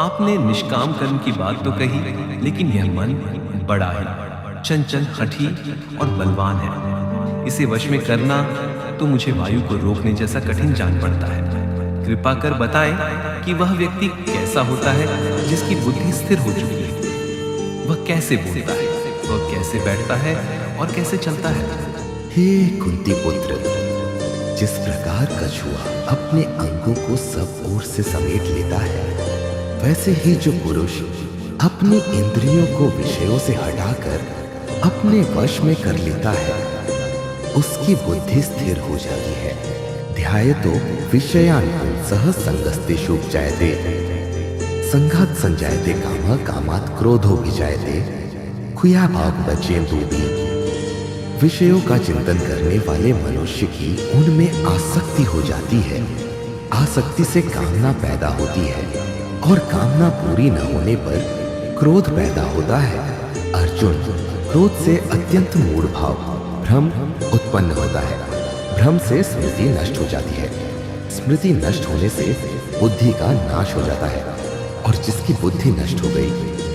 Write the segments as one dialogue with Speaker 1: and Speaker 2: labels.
Speaker 1: आपने निष्काम कर्म की बात तो कही, लेकिन यह मन बड़ा है, चंचल, हठी और बलवान है। इसे वश में करना तो मुझे वायु को रोकने जैसा कठिन जान पड़ता है। कृपा कर बताएं कि वह व्यक्ति कैसा होता है जिसकी बुद्धि स्थिर हो चुकी है। वह कैसे बोलता है, वह कैसे बैठता है और कैसे चलता है?
Speaker 2: हे कुंती पुत्र, जिस प्रकार कछुआ अपने अंगों को सब ओर से समेट लेता है, वैसे ही जो पुरुष अपनी इंद्रियों को विषयों से हटाकर अपने वश में कर लेता है, उसकी बुद्धि स्थिर हो जाती है। ध्यायतो विषयान् सह संगस्तेषु उपजायते, संघात संजायते कामः, कामात् क्रोधो विजायते, कुयाभाव बचेन्दुभि। विषयों का चिंतन करने वाले मनुष्य की उनमें आसक्ति हो जाती है, आसक्ति से कामना पैदा होती है और कामना पूरी न होने पर क्रोध पैदा होता है। अर्जुन, क्रोध से अत्यंत मूढ़ भाव, भ्रम उत्पन्न होता है। भ्रम से स्मृति नष्ट हो जाती है, स्मृति नष्ट होने से बुद्धि का नाश हो जाता है, और जिसकी बुद्धि नष्ट हो गई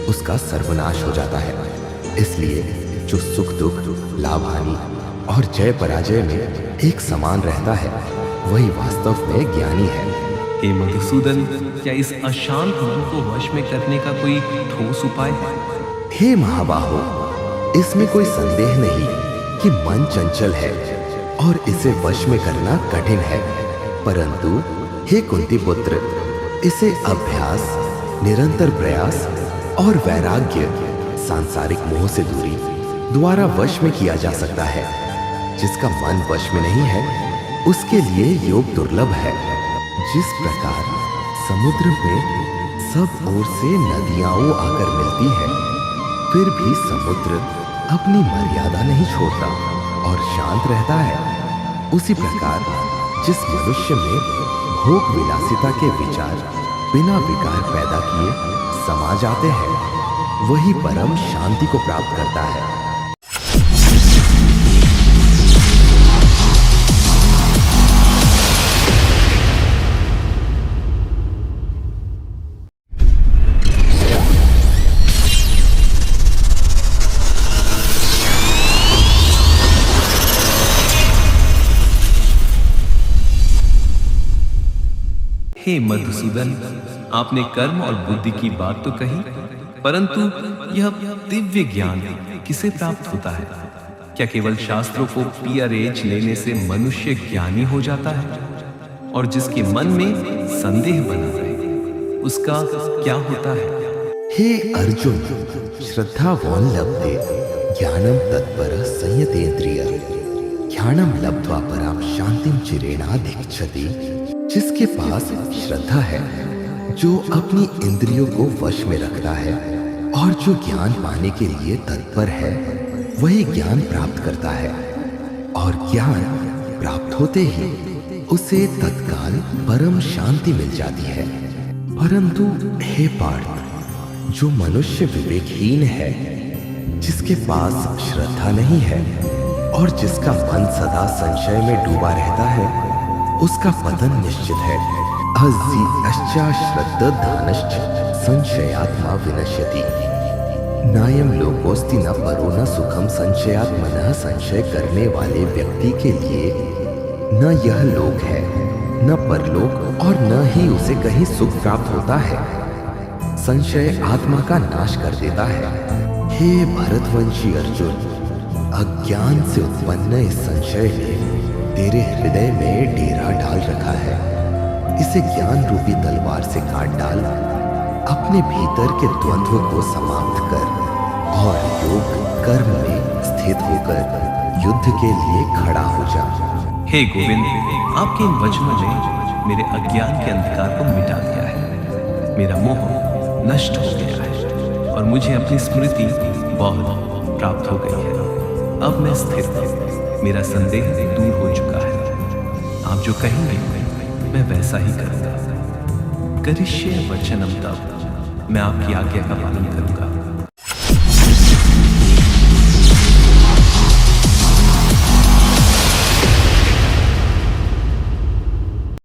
Speaker 2: उसका सर्वनाश हो जाता है। इसलिए जो सुख दुख, लाभ हानि और जय पराजय में एक समान रहता है, वही वास्तव में ज्ञानी है।
Speaker 1: हे मधुसूदन, क्या इस अशांत मन को वश में करने का कोई ठोस उपाय है?
Speaker 2: हे महाबाहो, इसमें कोई संदेह नहीं कि मन चंचल है और इसे वश में करना कठिन है, परंतु हे कुंती पुत्र, इसे अभ्यास, निरंतर प्रयास और वैराग्य, सांसारिक मोह से दूरी द्वारा वश में किया जा सकता है। जिसका मन वश में नहीं है, उसके लिए योग दुर्लभ है। जिस प्रकार समुद्र में सब ओर से नदियां आकर मिलती है, फिर भी समुद्र अपनी मर्यादा नहीं छोड़ता और शांत रहता है, उसी प्रकार जिस मनुष्य में भोग विलासिता के विचार बिना विकार पैदा किए समा जाते हैं, वही परम शांति को प्राप्त करता है।
Speaker 1: हे मधुसूदन, आपने कर्म और बुद्धि की बात तो कही, परंतु यह दिव्य ज्ञान किसे प्राप्त होता है? क्या केवल शास्त्रों को पीआरएच लेने से मनुष्य ज्ञानी हो जाता है? और जिसके मन में संदेह बना रहे, उसका क्या होता है?
Speaker 2: हे अर्जुन, श्रद्धावान लभते ज्ञानम तत्पर संयतेन्द्रिय, ज्ञानम लब्ध्वा पराम शांतिम चिरेणाधिगच्छति। जिसके पास श्रद्धा है, जो अपनी इंद्रियों को वश में रखता है और जो ज्ञान पाने के लिए तत्पर है, वही ज्ञान प्राप्त करता है, और ज्ञान प्राप्त होते ही उसे तत्काल परम शांति मिल जाती है। परंतु हे पार्थ, जो मनुष्य विवेकहीन है, जिसके पास श्रद्धा नहीं है और जिसका मन सदा संशय में डूबा रहता है, उसका पतन निश्चित है। श्रद्धानश्च संशयात्मा विनश्यति, नायम लोकोस्ति न परो न सुखम संशयात्मनः। संशय करने वाले व्यक्ति के लिए न यह लोक है, न परलोक, और न ही उसे कहीं सुख प्राप्त होता है। संशय आत्मा का नाश कर देता है। हे भरतवंशी अर्जुन, अज्ञान से उत्पन्न इस संशय ने तेरे हृदय में डेरा डाल रखा है। इसे ज्ञान रूपी तलवार से काट डाल, अपने भीतर के द्वंद्व को समाप्त कर और योग कर्म में स्थित होकर युद्ध के लिए खड़ा हो जा।
Speaker 1: हे गोविंद, आपके इन वचनों ने मेरे अज्ञान के अंधकार को मिटा दिया है। मेरा मोह नष्ट हो गया है और मुझे अपनी स्मृति बहुत प्राप्त हो गई है। अब मैं स्थिर हूँ, मेरा संदेह दूर हो चुका है। आप जो कहेंगे मैं वैसा ही करूंगा। करिष्ये वचनम तव, मैं आपकी आज्ञा का पालन करूंगा।